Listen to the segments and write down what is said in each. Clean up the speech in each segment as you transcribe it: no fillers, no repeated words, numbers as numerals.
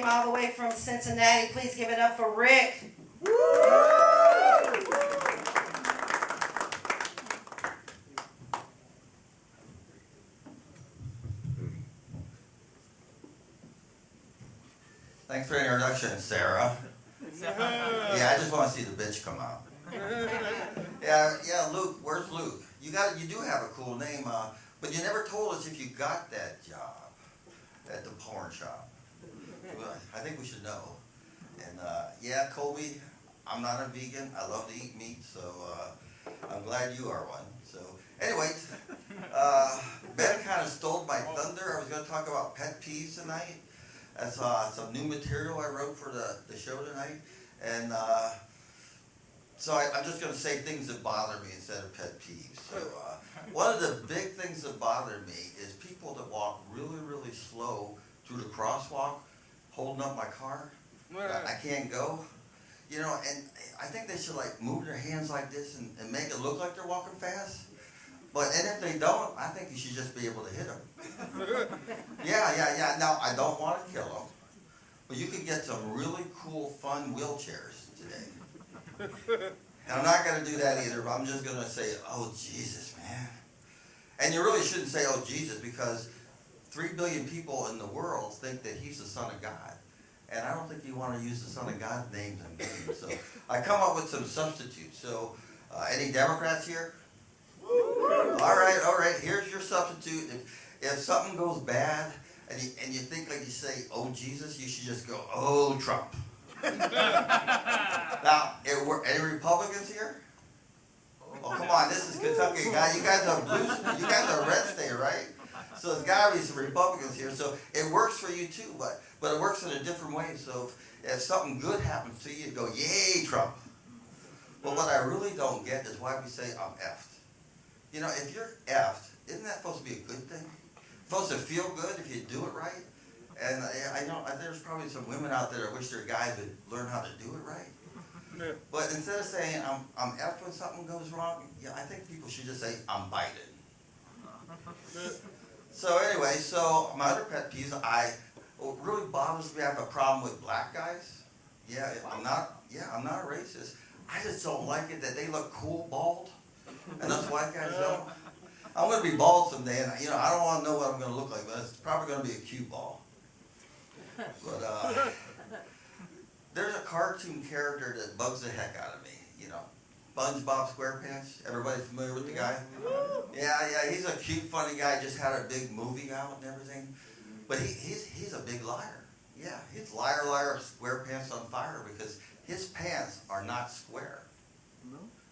all the way from Cincinnati. Please give it up for Rick. Thanks for the introduction, Sarah. Yeah, I just want to see the bitch come out. Yeah, Luke. Where's Luke? You do have a cool name, but you never told us if you got that job at the porn shop. Well, I think we should know. And yeah, Colby, I'm not a vegan. I love to eat meat, so I'm glad you are one. So, anyway, Ben kind of stole my thunder. I was going to talk about pet peeves tonight. That's some new material I wrote for the show tonight. And so I'm just going to say things that bother me instead of pet peeves. So one of the big things that bother me is people that walk really, really slow through the crosswalk, holding up my car. I can't go. You know, and I think they should like move their hands like this and make it look like they're walking fast. And if they don't, I think you should just be able to hit them. Yeah. Now, I don't want to kill them, but you could get some really cool, fun wheelchairs today. And I'm not going to do that either, but I'm just going to say, oh, Jesus, man. And you really shouldn't say, oh, Jesus, because 3 billion people in the world think that he's the Son of God. And I don't think you want to use the Son of God's names in games. So I come up with some substitutes. So any Democrats here? All right. Here's your substitute. If something goes bad and you think like you say, oh, Jesus, you should just go, oh, Trump. Now, any Republicans here? Oh, come on, this is Kentucky. You guys are blue. You guys are red state, right? So there's got to be some Republicans here. So it works for you too, but it works in a different way. So if something good happens to you, you go, yay, Trump. But what I really don't get is why we say I'm effed. You know, if you're effed, isn't that supposed to be a good thing? Supposed to feel good if you do it right? And I know there's probably some women out there that wish their guys would learn how to do it right. But instead of saying I'm effed when something goes wrong, yeah, I think people should just say I'm bited. So anyway, my other pet peeves, what really bothers me, I have a problem with black guys. Yeah, I'm not a racist. I just don't like it that they look cool bald. And those white guys don't. I'm going to be bald someday, and I don't want to know what I'm going to look like, but it's probably going to be a cue ball. But there's a cartoon character that bugs the heck out of me. SpongeBob SquarePants. Everybody familiar with the guy? Yeah. He's a cute, funny guy. Just had a big movie out and everything. But he's a big liar. Yeah, he's liar, SquarePants on fire because his pants are not square.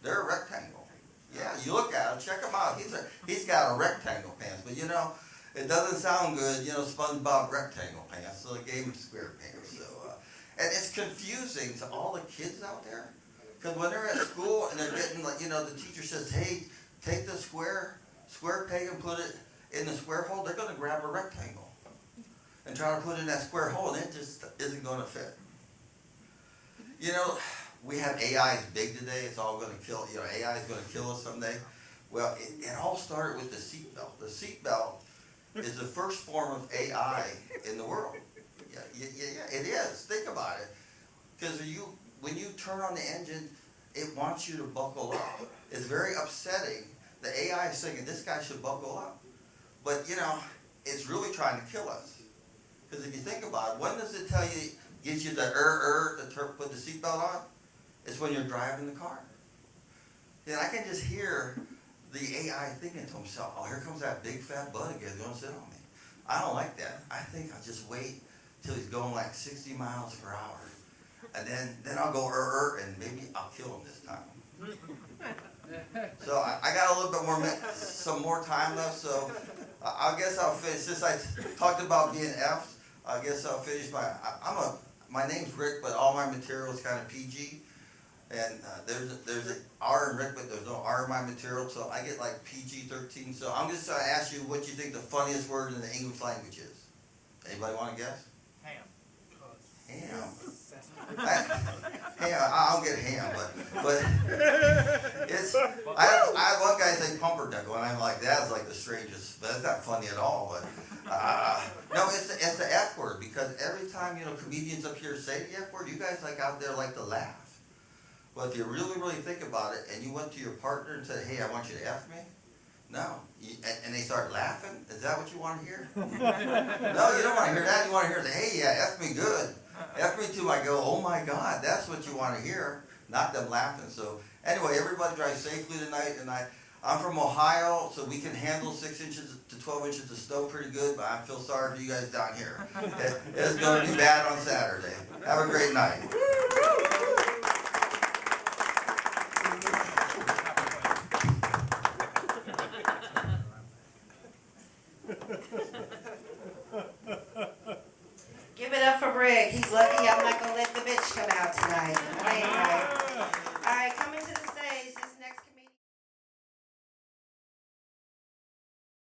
They're a rectangle. Yeah, you look at him, check him out. He's got a rectangle pants, but it doesn't sound good. SpongeBob rectangle pants, so they gave him square pants. So, and it's confusing to all the kids out there, because when they're at school and they're getting the teacher says, hey, take the square peg and put it in the square hole. They're going to grab a rectangle and try to put it in that square hole, and it just isn't going to fit. We have AI is big today. It's all going to kill. AI is going to kill us someday. Well, it all started with the seatbelt. The seatbelt is the first form of AI in the world. Yeah, it is. Think about it. Because when you turn on the engine, it wants you to buckle up. It's very upsetting. The AI is thinking this guy should buckle up, but it's really trying to kill us. Because if you think about it, when does it tell you? Gives you the to put the seatbelt on? It's when you're driving the car. Then I can just hear the AI thinking to himself, oh, here comes that big fat butt again, he's going to sit on me. I don't like that. I think I'll just wait till he's going like 60 miles per hour. And then I'll go, and maybe I'll kill him this time. So I got a little bit some more time left, so I guess I'll finish. Since I talked about being effed, I guess I'll finish my name's Rick, but all my material is kind of PG. And there's an R in Rick, but there's no R in my material, so I get like PG-13. So I'm just going to ask you what you think the funniest word in the English language is. Anybody want to guess? Ham. Ham. I'll get ham, but it's. I had one guy say pumpernickel, and I'm like, that's like the strangest. That's not funny at all. But no, it's the F word, because every time comedians up here say the F word, you guys like out there like to laugh. Well, if you really think about it, and you went to your partner and said, hey, I want you to F me. No, and they start laughing. Is that what you want to hear? No, you don't want to hear that. You want to hear, hey, yeah, F me good. F me too. I go, oh my God, that's what you want to hear, not them laughing. So anyway, everybody drive safely tonight. And I'm from Ohio, so we can handle 6 inches to 12 inches of snow pretty good, but I feel sorry for you guys down here. It's going to be bad on Saturday. Have a great night. Give it up for Rick. He's lucky I'm not gonna let the bitch come out tonight. That ain't right.